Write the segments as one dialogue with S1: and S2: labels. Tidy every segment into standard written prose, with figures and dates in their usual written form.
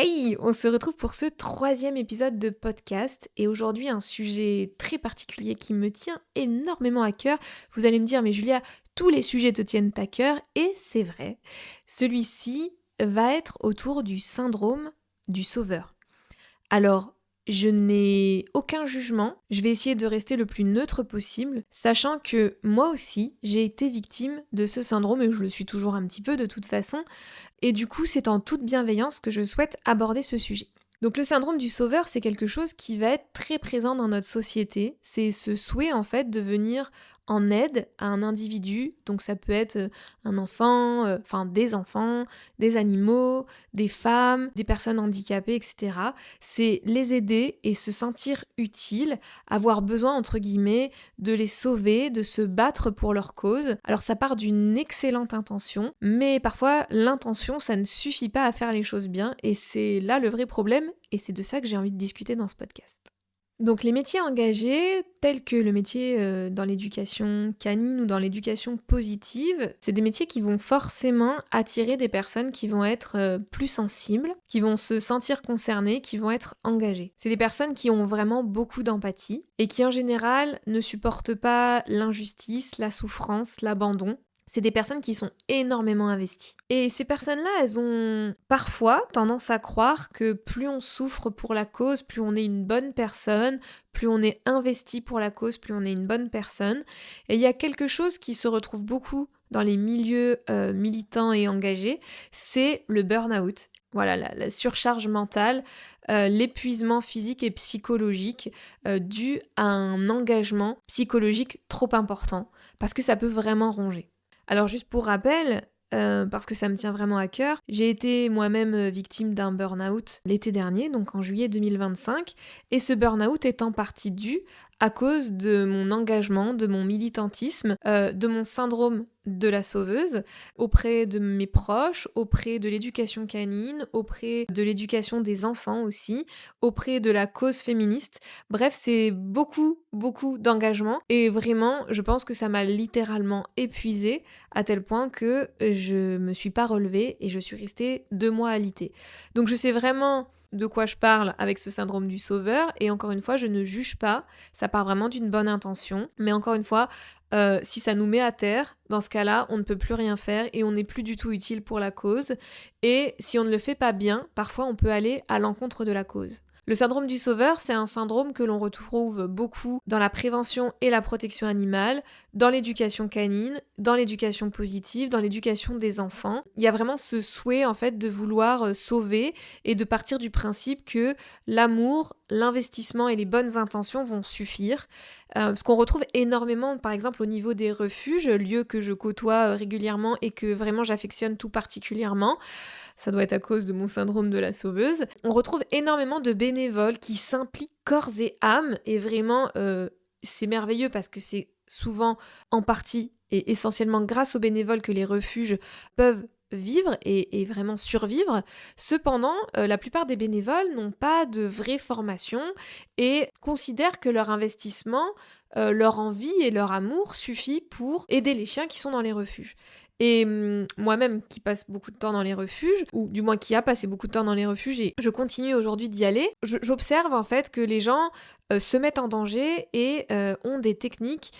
S1: Hey, on se retrouve pour ce troisième épisode de podcast et aujourd'hui un sujet très particulier qui me tient énormément à cœur. Vous allez me dire, mais Julia, tous les sujets te tiennent à cœur et c'est vrai. Celui-ci va être autour du syndrome du sauveur. Alors, je n'ai aucun jugement, je vais essayer de rester le plus neutre possible, sachant que moi aussi, j'ai été victime de ce syndrome et je le suis toujours un petit peu de toute façon. Et du coup, c'est en toute bienveillance que je souhaite aborder ce sujet. Donc le syndrome du sauveur, c'est quelque chose qui va être très présent dans notre société. C'est ce souhait en fait de venir en aide à un individu. Donc ça peut être un enfant, des enfants, des animaux, des femmes, des personnes handicapées, etc. C'est les aider et se sentir utile, avoir besoin entre guillemets de les sauver, de se battre pour leur cause. Alors ça part d'une excellente intention, mais parfois l'intention ça ne suffit pas à faire les choses bien et c'est là le vrai problème et c'est de ça que j'ai envie de discuter dans ce podcast. Donc les métiers engagés, tels que le métier dans l'éducation canine ou dans l'éducation positive, c'est des métiers qui vont forcément attirer des personnes qui vont être plus sensibles, qui vont se sentir concernées, qui vont être engagées. C'est des personnes qui ont vraiment beaucoup d'empathie et qui en général ne supportent pas l'injustice, la souffrance, l'abandon. C'est des personnes qui sont énormément investies. Et ces personnes-là, elles ont parfois tendance à croire que plus on souffre pour la cause, plus on est une bonne personne, plus on est investi pour la cause, plus on est une bonne personne. Et il y a quelque chose qui se retrouve beaucoup dans les milieux militants et engagés, c'est le burn-out. Voilà, la surcharge mentale, l'épuisement physique et psychologique dû à un engagement psychologique trop important, parce que ça peut vraiment ronger. Alors juste pour rappel, parce que ça me tient vraiment à cœur, j'ai été moi-même victime d'un burn-out l'été dernier, donc en juillet 2025, et ce burn-out est en partie dû à cause de mon engagement, de mon militantisme, de mon syndrome de la sauveuse auprès de mes proches, auprès de l'éducation canine, auprès de l'éducation des enfants aussi, auprès de la cause féministe. Bref, c'est beaucoup d'engagement et vraiment, je pense que ça m'a littéralement épuisée à tel point que je me suis pas relevée et je suis restée 2 mois alitée. Donc je sais vraiment de quoi je parle avec ce syndrome du sauveur et encore une fois, je ne juge pas, ça part vraiment d'une bonne intention, mais encore une fois, si ça nous met à terre, dans ce cas-là, on ne peut plus rien faire et on n'est plus du tout utile pour la cause. Et si on ne le fait pas bien, parfois on peut aller à l'encontre de la cause. Le syndrome du sauveur, c'est un syndrome que l'on retrouve beaucoup dans la prévention et la protection animale, dans l'éducation canine, dans l'éducation positive, dans l'éducation des enfants. Il y a vraiment ce souhait en fait de vouloir sauver et de partir du principe que l'amour, l'investissement et les bonnes intentions vont suffire. Ce qu'on retrouve énormément par exemple au niveau des refuges, lieux que je côtoie régulièrement et que vraiment j'affectionne tout particulièrement. Ça doit être à cause de mon syndrome de la sauveuse. On retrouve énormément de bénévoles qui s'impliquent corps et âme et vraiment c'est merveilleux parce que c'est souvent en partie et essentiellement grâce aux bénévoles que les refuges peuvent vivre et vraiment survivre. Cependant, la plupart des bénévoles n'ont pas de vraie formation et considèrent que leur investissement, leur envie et leur amour suffit pour aider les chiens qui sont dans les refuges. Et moi-même qui passe beaucoup de temps dans les refuges, ou du moins qui a passé beaucoup de temps dans les refuges et je continue aujourd'hui d'y aller, j'observe en fait que les gens se mettent en danger et ont des techniques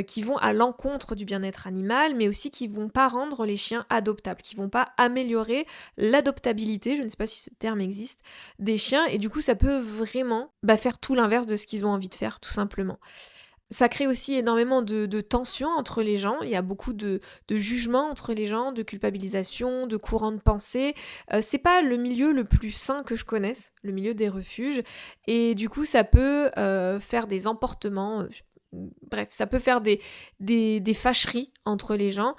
S1: qui vont à l'encontre du bien-être animal, mais aussi qui vont pas rendre les chiens adoptables, qui vont pas améliorer l'adoptabilité, je ne sais pas si ce terme existe, des chiens, et du coup ça peut vraiment faire tout l'inverse de ce qu'ils ont envie de faire, tout simplement. Ça crée aussi énormément de tensions entre les gens, il y a beaucoup de jugements entre les gens, de culpabilisation, de courants de pensée. C'est pas le milieu le plus sain que je connaisse, le milieu des refuges, et du coup ça peut faire des emportements, bref, ça peut faire des fâcheries entre les gens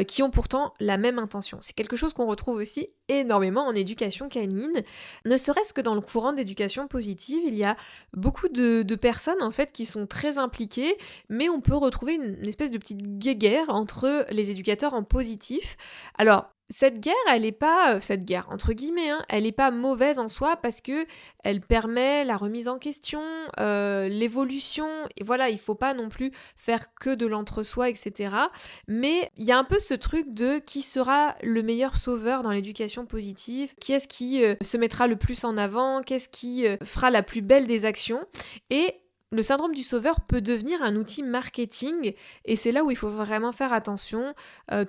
S1: qui ont pourtant la même intention. C'est quelque chose qu'on retrouve aussi énormément en éducation canine. Ne serait-ce que dans le courant d'éducation positive, il y a beaucoup de personnes en fait qui sont très impliquées, mais on peut retrouver une espèce de petite guéguerre entre les éducateurs en positif. Alors, Cette guerre, elle est pas, cette guerre entre guillemets, hein, elle est pas mauvaise en soi parce que elle permet la remise en question, l'évolution et voilà, il faut pas non plus faire que de l'entre-soi et cetera. Mais il y a un peu ce truc de qui sera le meilleur sauveur dans l'éducation positive? Qui est-ce qui, se mettra le plus en avant? Qu'est-ce qui, fera la plus belle des actions? Et le syndrome du sauveur peut devenir un outil marketing et c'est là où il faut vraiment faire attention.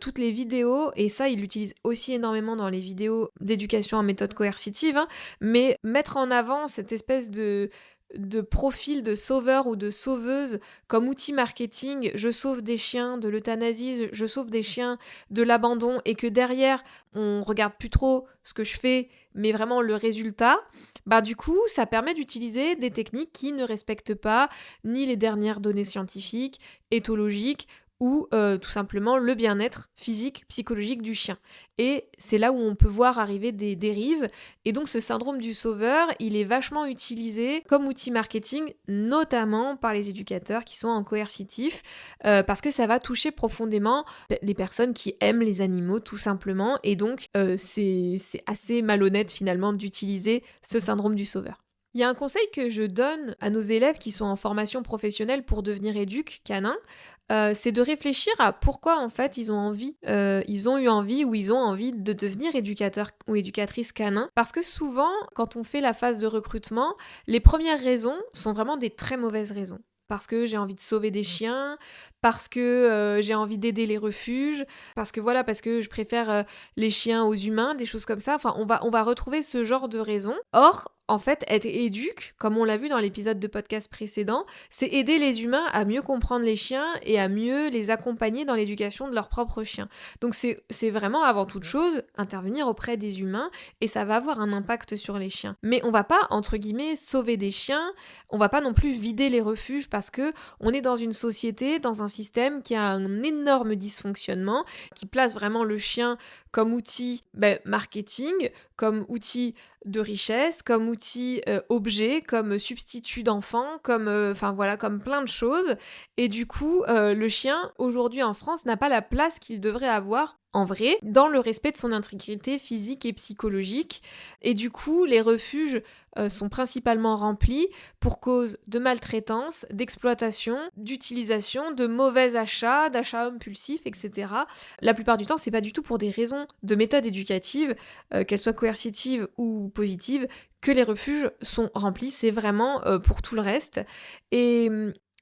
S1: Toutes les vidéos, et ça il l'utilise aussi énormément dans les vidéos d'éducation en méthode coercitive, hein, mais mettre en avant cette espèce de profil de sauveur ou de sauveuse comme outil marketing, je sauve des chiens de l'euthanasie, je sauve des chiens de l'abandon, et que derrière on regarde plus trop ce que je fais, mais vraiment le résultat, bah du coup ça permet d'utiliser des techniques qui ne respectent pas ni les dernières données scientifiques, éthologiques, ou tout simplement le bien-être physique, psychologique du chien. Et c'est là où on peut voir arriver des dérives. Et donc ce syndrome du sauveur, il est vachement utilisé comme outil marketing, notamment par les éducateurs qui sont en coercitif, parce que ça va toucher profondément les personnes qui aiment les animaux tout simplement. Et donc c'est assez malhonnête finalement d'utiliser ce syndrome du sauveur. Il y a un conseil que je donne à nos élèves qui sont en formation professionnelle pour devenir éduc canin, c'est de réfléchir à pourquoi en fait ils ont eu envie ou ils ont envie de devenir éducateur ou éducatrice canin. Parce que souvent, quand on fait la phase de recrutement, les premières raisons sont vraiment des très mauvaises raisons. Parce que j'ai envie de sauver des chiens, parce que j'ai envie d'aider les refuges, parce que je préfère les chiens aux humains, des choses comme ça. Enfin, on va retrouver ce genre de raisons. Or, en fait, être éduque, comme on l'a vu dans l'épisode de podcast précédent, c'est aider les humains à mieux comprendre les chiens et à mieux les accompagner dans l'éducation de leurs propres chiens. Donc c'est vraiment avant toute chose intervenir auprès des humains et ça va avoir un impact sur les chiens. Mais on va pas, entre guillemets, sauver des chiens, on va pas non plus vider les refuges parce que on est dans une société, dans un système qui a un énorme dysfonctionnement, qui place vraiment le chien comme outil marketing, comme outil de richesse, comme outil objet, comme substitut d'enfant, comme comme plein de choses. Et du coup, le chien aujourd'hui en France n'a pas la place qu'il devrait avoir en vrai, dans le respect de son intégrité physique et psychologique. Et du coup, les refuges sont principalement remplis pour cause de maltraitance, d'exploitation, d'utilisation, de mauvais achats, d'achats impulsifs, etc. La plupart du temps, c'est pas du tout pour des raisons de méthode éducative, qu'elles soient coercitives ou positives, que les refuges sont remplis. C'est vraiment pour tout le reste. Et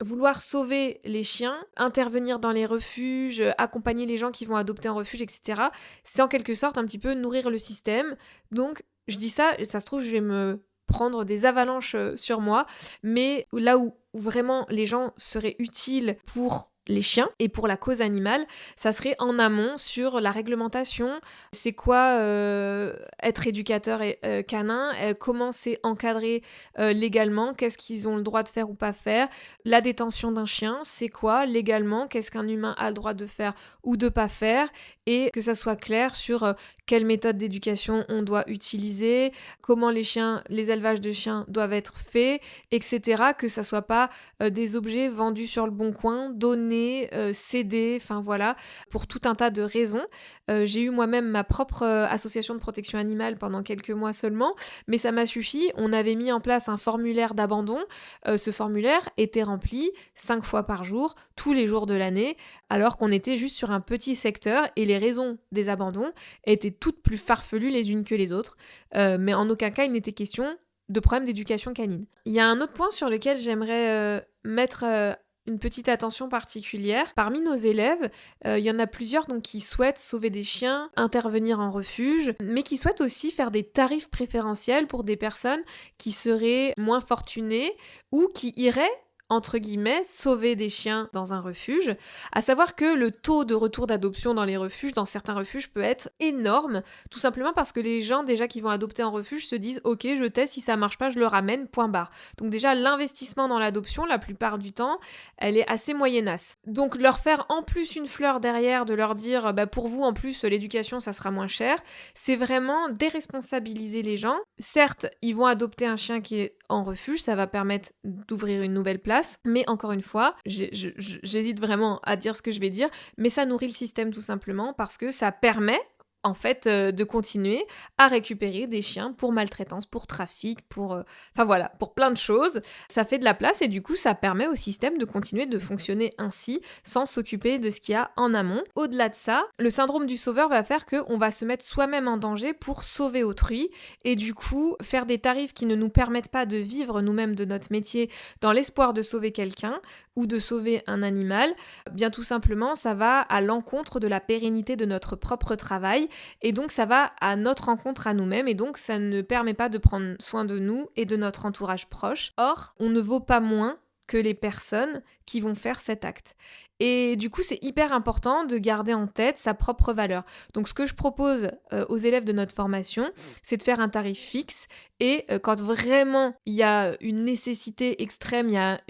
S1: vouloir sauver les chiens, intervenir dans les refuges, accompagner les gens qui vont adopter un refuge, etc., c'est en quelque sorte un petit peu nourrir le système. Donc, je dis ça, ça se trouve, je vais me prendre des avalanches sur moi, mais là où vraiment les gens seraient utiles pour les chiens et pour la cause animale, ça serait en amont sur la réglementation, c'est quoi être éducateur et, canin, comment c'est encadré légalement, qu'est-ce qu'ils ont le droit de faire ou pas faire, la détention d'un chien, c'est quoi légalement, qu'est-ce qu'un humain a le droit de faire ou de pas faire, et que ça soit clair sur quelle méthode d'éducation on doit utiliser, comment les élevages de chiens doivent être faits, etc. Que ça soit pas des objets vendus sur le bon coin, donnés, cédés, pour tout un tas de raisons. J'ai eu moi-même ma propre association de protection animale pendant quelques mois seulement, mais ça m'a suffi. On avait mis en place un formulaire d'abandon. Ce formulaire était rempli 5 fois par jour, tous les jours de l'année, alors qu'on était juste sur un petit secteur et les raisons des abandons étaient toutes plus farfelues les unes que les autres. Mais en aucun cas il n'était question de problème d'éducation canine. Il y a un autre point sur lequel j'aimerais mettre une petite attention particulière. Parmi nos élèves, il y en a plusieurs donc, qui souhaitent sauver des chiens, intervenir en refuge, mais qui souhaitent aussi faire des tarifs préférentiels pour des personnes qui seraient moins fortunées ou qui iraient entre guillemets, sauver des chiens dans un refuge, à savoir que le taux de retour d'adoption dans les refuges, dans certains refuges, peut être énorme, tout simplement parce que les gens déjà qui vont adopter en refuge se disent « Ok, je teste, si ça marche pas, je le ramène, point barre ». Donc déjà, l'investissement dans l'adoption, la plupart du temps, elle est assez moyennasse. Donc leur faire en plus une fleur derrière, de leur dire « Pour vous, en plus, l'éducation, ça sera moins cher », c'est vraiment déresponsabiliser les gens. Certes, ils vont adopter un chien qui est en refuge, ça va permettre d'ouvrir une nouvelle place, mais encore une fois, j'hésite vraiment à dire ce que je vais dire, mais ça nourrit le système tout simplement parce que ça permet en fait, de continuer à récupérer des chiens pour maltraitance, pour trafic, enfin voilà, pour plein de choses. Ça fait de la place et du coup, ça permet au système de continuer de fonctionner ainsi, sans s'occuper de ce qu'il y a en amont. Au-delà de ça, le syndrome du sauveur va faire qu'on va se mettre soi-même en danger pour sauver autrui et du coup, faire des tarifs qui ne nous permettent pas de vivre nous-mêmes de notre métier dans l'espoir de sauver quelqu'un ou de sauver un animal, bien tout simplement, ça va à l'encontre de la pérennité de notre propre travail et donc ça va à notre rencontre à nous-mêmes et donc ça ne permet pas de prendre soin de nous et de notre entourage proche. Or, on ne vaut pas moins que les personnes qui vont faire cet acte. Et du coup, c'est hyper important de garder en tête sa propre valeur. Donc, ce que je propose aux élèves de notre formation, c'est de faire un tarif fixe et quand vraiment il y a une nécessité extrême, il y a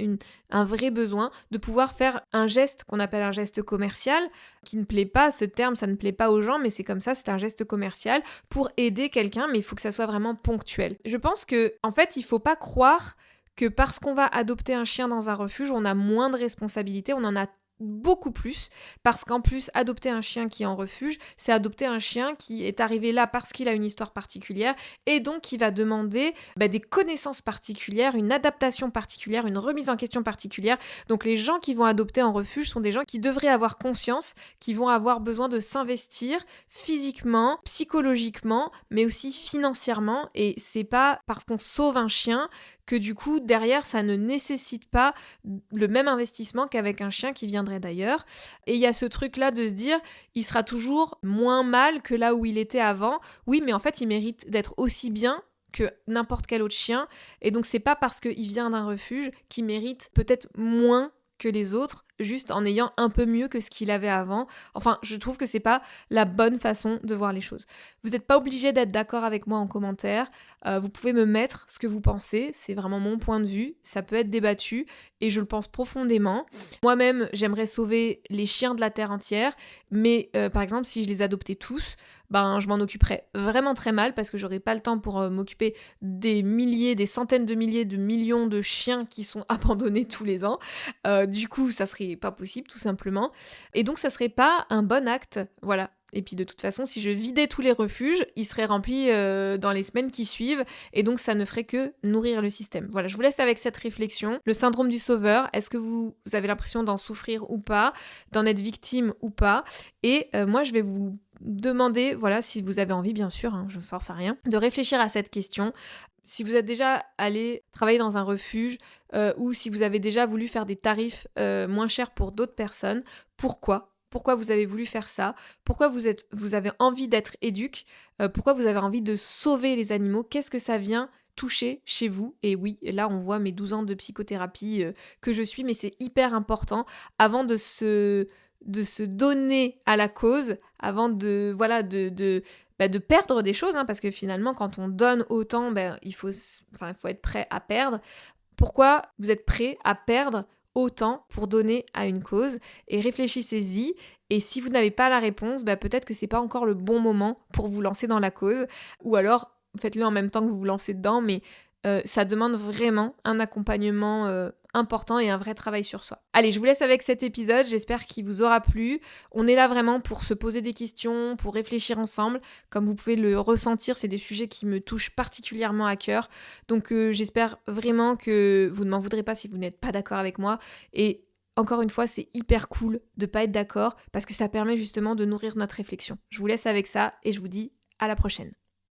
S1: un vrai besoin, de pouvoir faire un geste qu'on appelle un geste commercial, qui ne plaît pas, ce terme, ça ne plaît pas aux gens, mais c'est comme ça, c'est un geste commercial pour aider quelqu'un, mais il faut que ça soit vraiment ponctuel. Je pense que, en fait, il ne faut pas croire que parce qu'on va adopter un chien dans un refuge, on a moins de responsabilités, on en a beaucoup plus, parce qu'en plus, adopter un chien qui est en refuge, c'est adopter un chien qui est arrivé là parce qu'il a une histoire particulière, et donc qui va demander des connaissances particulières, une adaptation particulière, une remise en question particulière. Donc les gens qui vont adopter en refuge sont des gens qui devraient avoir conscience, qui vont avoir besoin de s'investir physiquement, psychologiquement, mais aussi financièrement, et c'est pas parce qu'on sauve un chien que du coup, derrière, ça ne nécessite pas le même investissement qu'avec un chien qui viendrait d'ailleurs. Et il y a ce truc-là de se dire, il sera toujours moins mal que là où il était avant. Oui, mais en fait, il mérite d'être aussi bien que n'importe quel autre chien. Et donc, c'est pas parce qu'il vient d'un refuge qu'il mérite peut-être moins que les autres, juste en ayant un peu mieux que ce qu'il avait avant. Enfin, je trouve que c'est pas la bonne façon de voir les choses. Vous n'êtes pas obligé d'être d'accord avec moi en commentaire. Vous pouvez me mettre ce que vous pensez. C'est vraiment mon point de vue. Ça peut être débattu et je le pense profondément. Moi-même, j'aimerais sauver les chiens de la terre entière, mais par exemple, si je les adoptais tous, je m'en occuperais vraiment très mal parce que j'aurais pas le temps pour m'occuper des milliers, des centaines de milliers, de millions de chiens qui sont abandonnés tous les ans. Du coup, ça serait pas possible, tout simplement. Et donc, ça serait pas un bon acte. Voilà. Et puis de toute façon, si je vidais tous les refuges, ils seraient remplis dans les semaines qui suivent, et donc ça ne ferait que nourrir le système. Voilà, je vous laisse avec cette réflexion. Le syndrome du sauveur, est-ce que vous avez l'impression d'en souffrir ou pas, d'en être victime ou pas? Et moi, je vais vous demander, voilà, si vous avez envie, bien sûr, je ne force à rien, de réfléchir à cette question. Si vous êtes déjà allé travailler dans un refuge ou si vous avez déjà voulu faire des tarifs moins chers pour d'autres personnes, pourquoi vous avez voulu faire ça? Pourquoi vous avez envie d'être éduque? Pourquoi vous avez envie de sauver les animaux? Qu'est-ce que ça vient toucher chez vous? Et oui, là on voit mes 12 ans de psychothérapie que je suis, mais c'est hyper important avant de se donner à la cause, avant de perdre des choses, parce que finalement quand on donne autant, il faut être prêt à perdre. Pourquoi vous êtes prêt à perdre autant pour donner à une cause? Et réfléchissez-y, et si vous n'avez pas la réponse, peut-être que c'est pas encore le bon moment pour vous lancer dans la cause, ou alors faites-le en même temps que vous vous lancez dedans, mais ça demande vraiment un accompagnement important et un vrai travail sur soi. Allez, je vous laisse avec cet épisode, j'espère qu'il vous aura plu. On est là vraiment pour se poser des questions, pour réfléchir ensemble. Comme vous pouvez le ressentir, c'est des sujets qui me touchent particulièrement à cœur. Donc j'espère vraiment que vous ne m'en voudrez pas si vous n'êtes pas d'accord avec moi. Et encore une fois, c'est hyper cool de pas être d'accord parce que ça permet justement de nourrir notre réflexion. Je vous laisse avec ça et je vous dis à la prochaine.